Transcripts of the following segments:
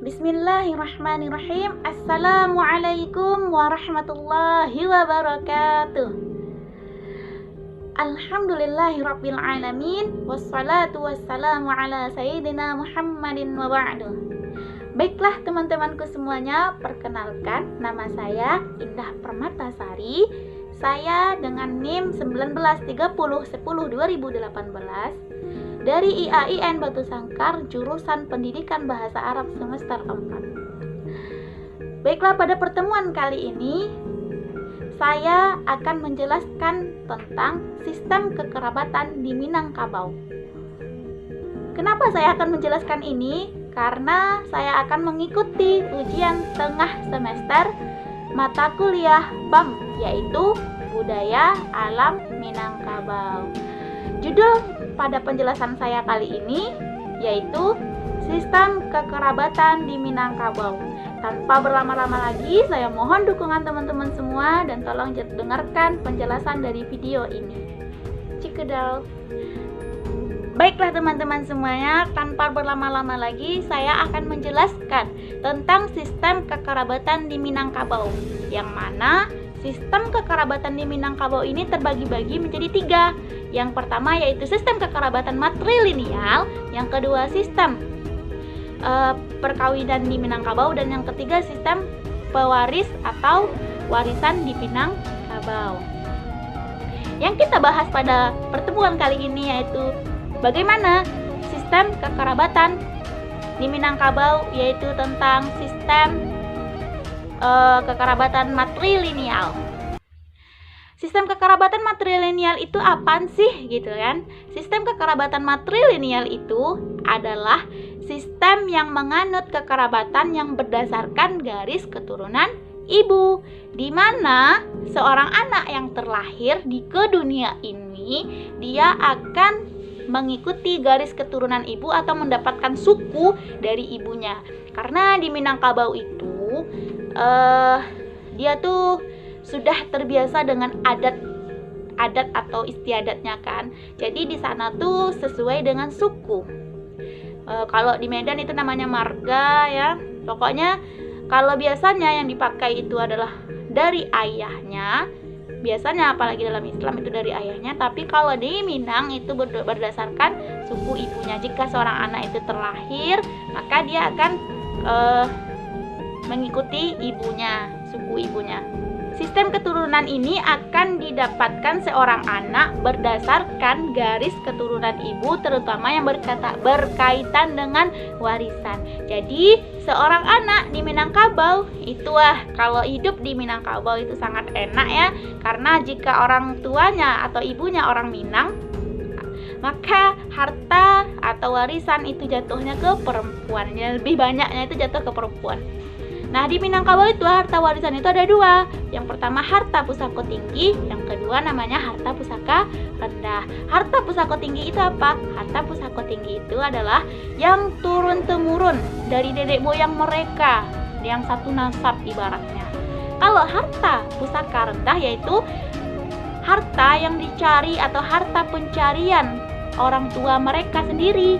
Bismillahirrahmanirrahim. Assalamualaikum warahmatullahi wabarakatuh. Alhamdulillahirabbil alamin, wassalatu wassalamu ala sayyidina Muhammadin wa ba'du. Baiklah teman-temanku semuanya, perkenalkan nama saya Indah Permatasari. Saya dengan NIM 1930102018 dari IAIN Batu Sangkar, jurusan Pendidikan Bahasa Arab semester 4. Baiklah, pada pertemuan kali ini saya akan menjelaskan tentang sistem kekerabatan di Minangkabau. Kenapa saya akan menjelaskan ini? Karena saya akan mengikuti ujian tengah semester mata kuliah BAM, yaitu Budaya Alam Minangkabau. Judul pada penjelasan saya kali ini yaitu Sistem Kekerabatan di Minangkabau. Tanpa berlama-lama lagi, saya mohon dukungan teman-teman semua dan tolong dengarkan penjelasan dari video ini. Cikedal. Baiklah teman-teman semuanya, tanpa berlama-lama lagi saya akan menjelaskan tentang sistem kekerabatan di Minangkabau, yang mana sistem kekerabatan di Minangkabau ini terbagi-bagi menjadi 3. Yang pertama yaitu sistem kekerabatan matrilineal, yang kedua sistem perkawinan di Minangkabau, dan yang ketiga sistem pewaris atau warisan di Minangkabau. Yang kita bahas pada pertemuan kali ini yaitu bagaimana sistem kekerabatan di Minangkabau, yaitu tentang sistem kekerabatan matrilineal. Sistem kekerabatan matrilineal itu apaan sih gitu kan? Sistem kekerabatan matrilineal itu adalah sistem yang menganut kekerabatan yang berdasarkan garis keturunan ibu, di mana seorang anak yang terlahir di ke dunia ini dia akan mengikuti garis keturunan ibu atau mendapatkan suku dari ibunya. Karena di Minangkabau itu dia tuh sudah terbiasa dengan adat atau istiadatnya kan. Jadi di sana tuh sesuai dengan suku. Kalau di Medan itu namanya marga ya. Pokoknya kalau biasanya yang dipakai itu adalah dari ayahnya. Biasanya apalagi dalam Islam itu dari ayahnya, tapi kalau di Minang itu berdasarkan suku ibunya. Jika seorang anak itu terlahir, maka dia akan mengikuti ibunya, suku ibunya. Sistem keturunan ini akan didapatkan seorang anak berdasarkan garis keturunan ibu, terutama yang berkaitan dengan warisan. Jadi seorang anak di Minangkabau itu kalau hidup di Minangkabau itu sangat enak ya, karena jika orang tuanya atau ibunya orang Minang, maka harta atau warisan itu jatuhnya ke perempuan. Lebih banyaknya itu jatuh ke perempuan. Nah, di Minangkabau itu harta warisan itu ada 2. Yang pertama harta pusaka tinggi, yang kedua namanya harta pusaka rendah. Harta pusaka tinggi itu apa? Harta pusaka tinggi itu adalah yang turun-temurun dari nenek moyang mereka, yang satu nasab ibaratnya. Kalau harta pusaka rendah yaitu harta yang dicari atau harta pencarian orang tua mereka sendiri.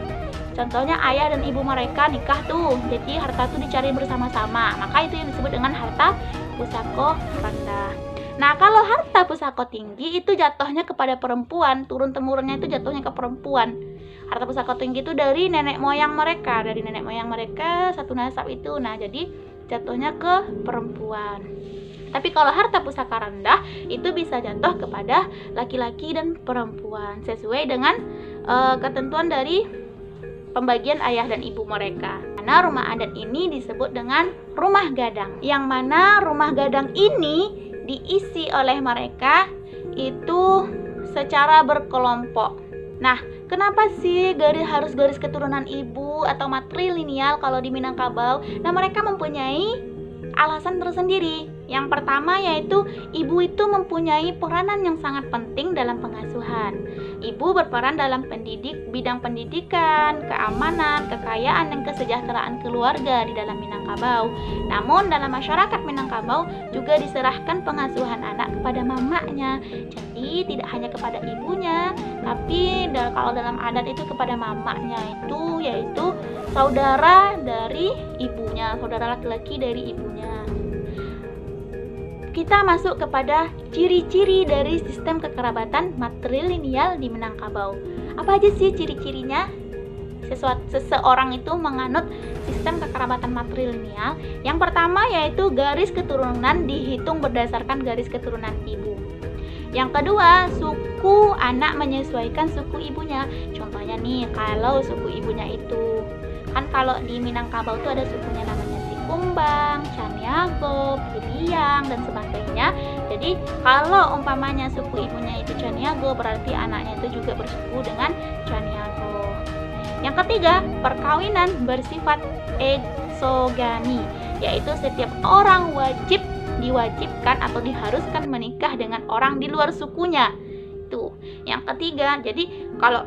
Contohnya ayah dan ibu mereka nikah tuh, jadi harta tuh dicari bersama-sama. Maka itu yang disebut dengan harta pusaka rendah. Nah, kalau harta pusaka tinggi itu jatuhnya kepada perempuan, turun-temurunnya itu jatuhnya ke perempuan. Harta pusaka tinggi itu dari nenek moyang mereka, satu nasab itu. Nah, jadi jatuhnya ke perempuan. Tapi kalau harta pusaka rendah itu bisa jatuh kepada laki-laki dan perempuan sesuai dengan ketentuan dari pembagian ayah dan ibu mereka. Karena rumah adat ini disebut dengan rumah gadang, yang mana rumah gadang ini diisi oleh mereka itu secara berkelompok. Nah, kenapa sih harus garis keturunan ibu atau matrilineal kalau di Minangkabau? Nah, mereka mempunyai alasan tersendiri. Yang pertama yaitu ibu itu mempunyai peranan yang sangat penting dalam pengasuhan. Ibu berperan dalam bidang pendidikan, keamanan, kekayaan, dan kesejahteraan keluarga di dalam Minangkabau. Namun dalam masyarakat Minangkabau juga diserahkan pengasuhan anak kepada mamanya. Jadi tidak hanya kepada ibunya, tapi kalau dalam adat itu kepada mamanya itu yaitu saudara dari ibunya, saudara laki-laki dari ibunya. Kita masuk kepada ciri-ciri dari sistem kekerabatan matrilineal di Minangkabau. Apa aja sih ciri-cirinya? Seseorang itu menganut sistem kekerabatan matrilineal. Yang pertama yaitu garis keturunan dihitung berdasarkan garis keturunan ibu. Yang kedua, suku anak menyesuaikan suku ibunya. Contohnya nih, kalau suku ibunya itu kan kalau di Minangkabau itu ada sukunya namanya Kumbang, Caniago, Piliang, dan sebagainya. Jadi kalau umpamanya suku ibunya itu Caniago, berarti anaknya itu juga bersuku dengan Caniago. Yang ketiga, perkawinan bersifat eksogami, yaitu setiap orang diwajibkan atau diharuskan menikah dengan orang di luar sukunya. Itu yang ketiga. Jadi kalau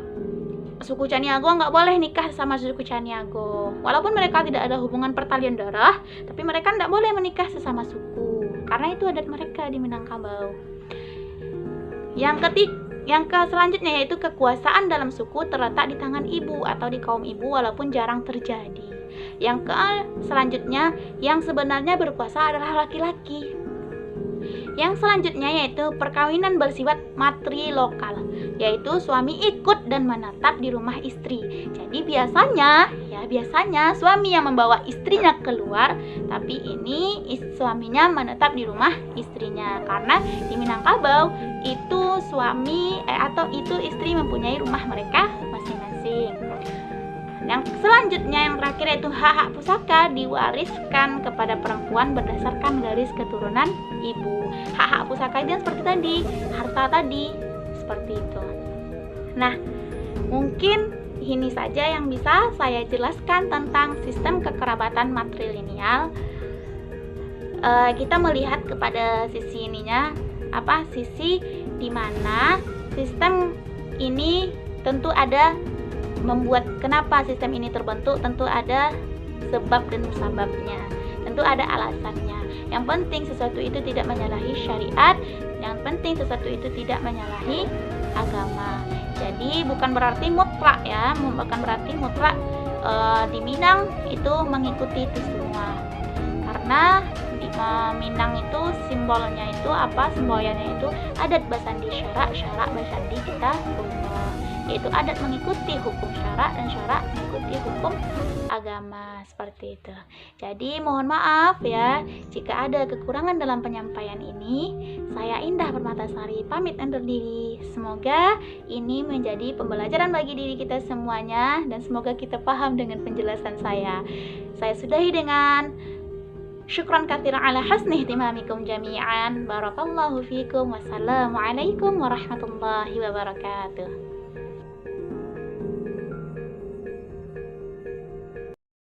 suku Caniago nggak boleh nikah sama suku Caniago, walaupun mereka tidak ada hubungan pertalian darah, tapi mereka nggak boleh menikah sesama suku karena itu adat mereka di Minangkabau. Yang selanjutnya yaitu kekuasaan dalam suku terletak di tangan ibu atau di kaum ibu walaupun jarang terjadi. Yang selanjutnya yang sebenarnya berkuasa adalah laki-laki. Yang selanjutnya yaitu perkawinan bersifat matrilokal, yaitu suami ikut dan menetap di rumah istri. Jadi biasanya suami yang membawa istrinya keluar, tapi ini suaminya menetap di rumah istrinya. Karena di Minangkabau itu itu istri mempunyai rumah mereka masing-masing. Yang selanjutnya yang terakhir yaitu hak-hak pusaka diwariskan kepada perempuan berdasarkan garis keturunan ibu. Hak-hak pusaka itu seperti tadi, harta tadi, seperti itu. Nah, mungkin ini saja yang bisa saya jelaskan tentang sistem kekerabatan matrilineal. Kita melihat kepada sisi sisi di mana sistem ini tentu ada kenapa sistem ini terbentuk, tentu ada sebab dan musababnya, tentu ada alasannya. Yang penting sesuatu itu tidak menyalahi syariat, yang penting sesuatu itu tidak menyalahi agama. Jadi bukan berarti mutlak di Minang itu mengikuti itu semua, karena di Minang itu simbolnya itu adat basandi syarak basandi kita umum, yaitu adat mengikuti hukum syarak dan syarak mengikuti hukum agama, seperti itu. Jadi mohon maaf ya jika ada kekurangan dalam penyampaian ini. Saya Indah Permatasari pamit undur diri. Semoga ini menjadi pembelajaran bagi diri kita semuanya dan semoga kita paham dengan penjelasan saya. Saya sudahi dengan syukran katsiran ala husni ihtimamikum jami'an. Barakallahu fikum. Wassalamualaikum warahmatullahi wabarakatuh.